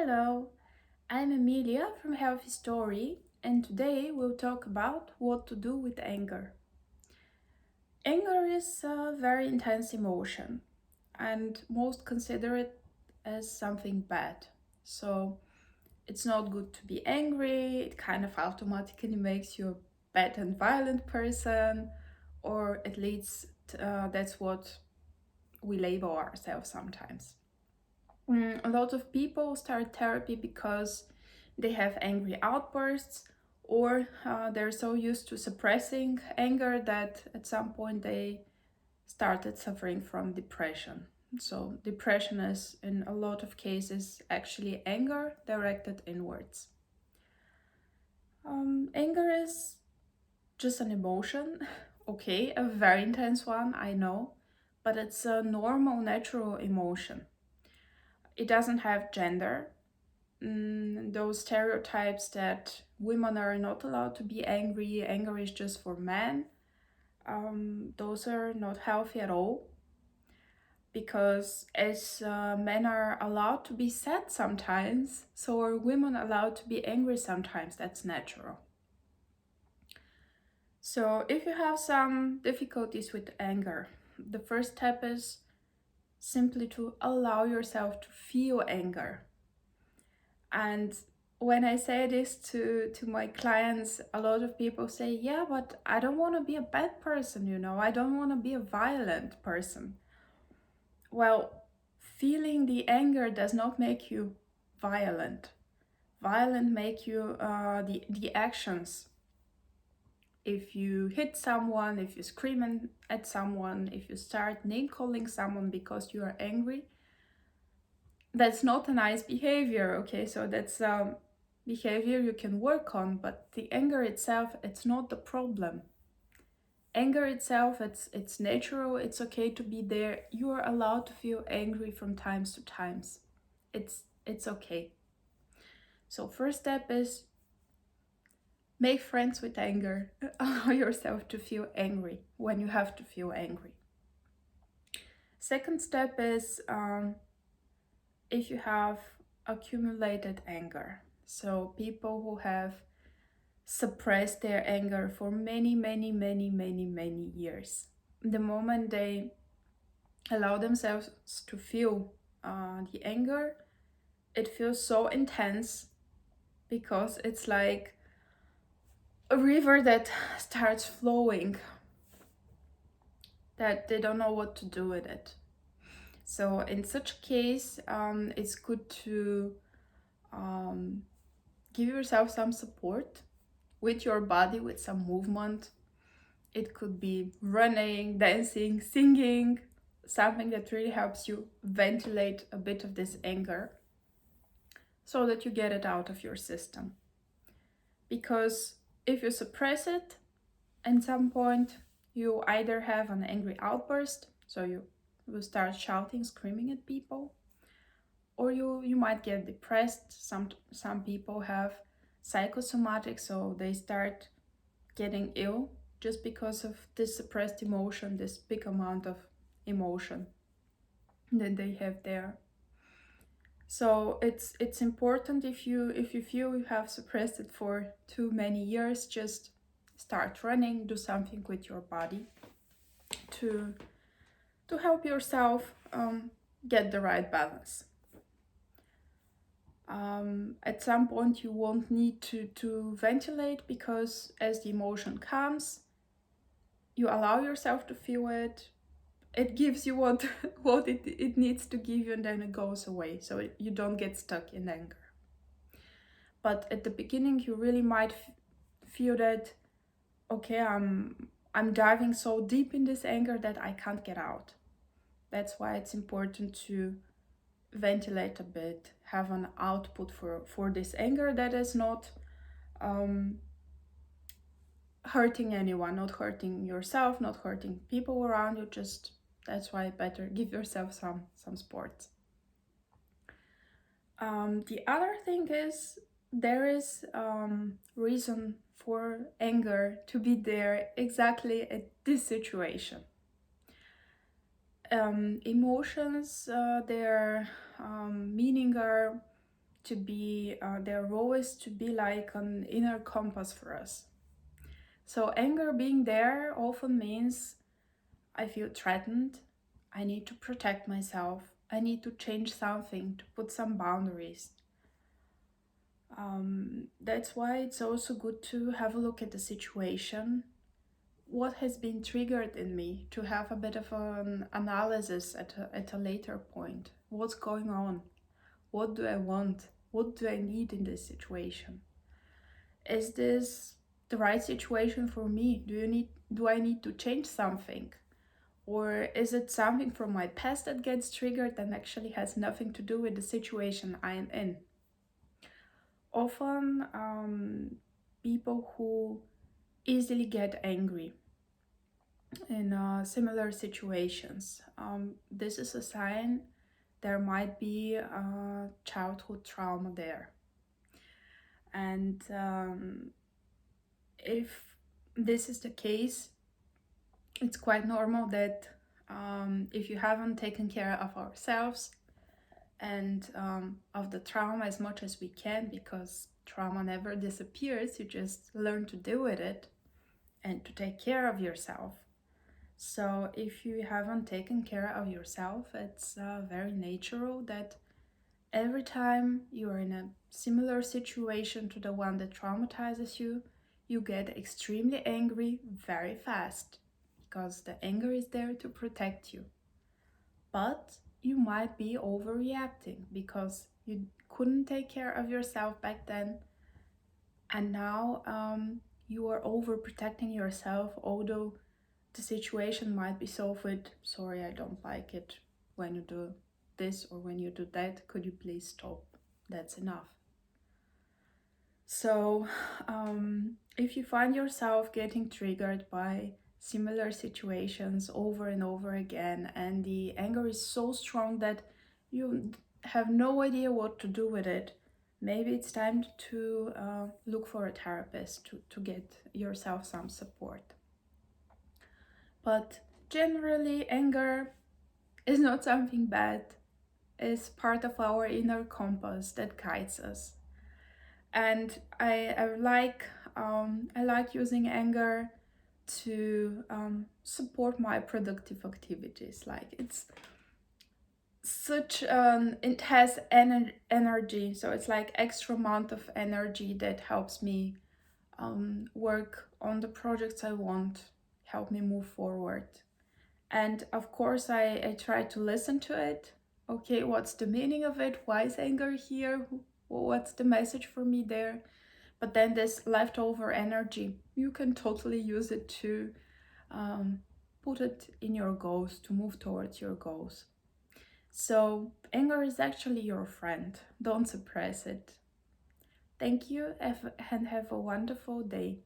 Hello, I'm Emilia from Healthy Story, and today we'll talk about what to do with anger. Anger is a very intense emotion, and most consider it as something bad. So it's not good to be angry, it kind of automatically makes you a bad and violent person, or at least that's what we label ourselves sometimes. A lot of people start therapy because they have angry outbursts or they're so used to suppressing anger that at some point they started suffering from depression. So, depression is in a lot of cases actually anger directed inwards. Anger is just an emotion, okay, a very intense one, I know, but it's a normal, natural emotion. It doesn't have gender. Those stereotypes that women are not allowed to be angry, anger is just for men, those are not healthy at all. Because as men are allowed to be sad sometimes, so are women allowed to be angry sometimes. That's natural. So if you have some difficulties with anger, the first step is simply to allow yourself to feel anger. And when I say this to my clients, a lot of people say, yeah, but I don't want to be a bad person, I don't want to be a violent person. Well, feeling the anger does not make you violent. Violent make you the actions. If you hit someone, if you scream at someone, if you start name calling someone because you are angry, that's not a nice behavior, okay? So that's behavior you can work on, but the anger itself, it's not the problem. Anger itself, it's natural, it's okay to be there. You are allowed to feel angry from times to times. It's okay. So first step is make friends with anger. Allow yourself to feel angry when you have to feel angry. Second step is if you have accumulated anger. So people who have suppressed their anger for many years. The moment they allow themselves to feel the anger, it feels so intense because it's like a river that starts flowing that they don't know what to do with it. So in such a case, it's good to give yourself some support with your body, with some movement. It could be running, dancing, singing, something that really helps you ventilate a bit of this anger so that you get it out of your system. Because if you suppress it, at some point you either have an angry outburst, so you will start shouting, screaming at people, or you might get depressed. Some people have psychosomatic, so they start getting ill just because of this suppressed emotion, this big amount of emotion that they have there. So it's important if you feel you have suppressed it for too many years, just start running, do something with your body to help yourself get the right balance. At some point you won't need to ventilate, because as the emotion comes, you allow yourself to feel it. It gives you what what it needs to give you, and then it goes away, so you don't get stuck in anger. But at the beginning you really might feel that, okay, I'm diving so deep in this anger that I can't get out. That's why it's important to ventilate a bit, have an output for this anger that is not hurting anyone, not hurting yourself, not hurting people around you. Just that's why better give yourself some sports. The other thing is there is reason for anger to be there exactly at this situation. Emotions, their meaning are to be, their role is to be like an inner compass for us. So anger being there often means I feel threatened, I need to protect myself, I need to change something, to put some boundaries. That's why it's also good to have a look at the situation. What has been triggered in me, to have a bit of an analysis at a later point. What's going on? What do I want? What do I need in this situation? Is this the right situation for me? Do I need to change something? Or is it something from my past that gets triggered and actually has nothing to do with the situation I am in? Often, people who easily get angry in similar situations, this is a sign there might be a childhood trauma there. And if this is the case, it's quite normal that if you haven't taken care of ourselves and of the trauma as much as we can, because trauma never disappears, you just learn to deal with it and to take care of yourself. So if you haven't taken care of yourself, it's very natural that every time you are in a similar situation to the one that traumatizes you, you get extremely angry very fast, because the anger is there to protect you. But you might be overreacting because you couldn't take care of yourself back then, and now you are overprotecting yourself, although the situation might be solved with, sorry, I don't like it when you do this or when you do that, could you please stop? That's enough. So if you find yourself getting triggered by similar situations over and over again, and the anger is so strong that you have no idea what to do with it, maybe it's time to look for a therapist to get yourself some support. But generally, anger is not something bad. It's part of our inner compass that guides us. And I like using anger to support my productive activities. Like it's such it has energy, so it's like extra amount of energy that helps me work on the projects I want, help me move forward. And of course, I try to listen to it. Okay, what's the meaning of it? Why is anger here? What's the message for me there? But then this leftover energy, you can totally use it to put it in your goals, to move towards your goals. So anger is actually your friend. Don't suppress it. Thank you and have a wonderful day.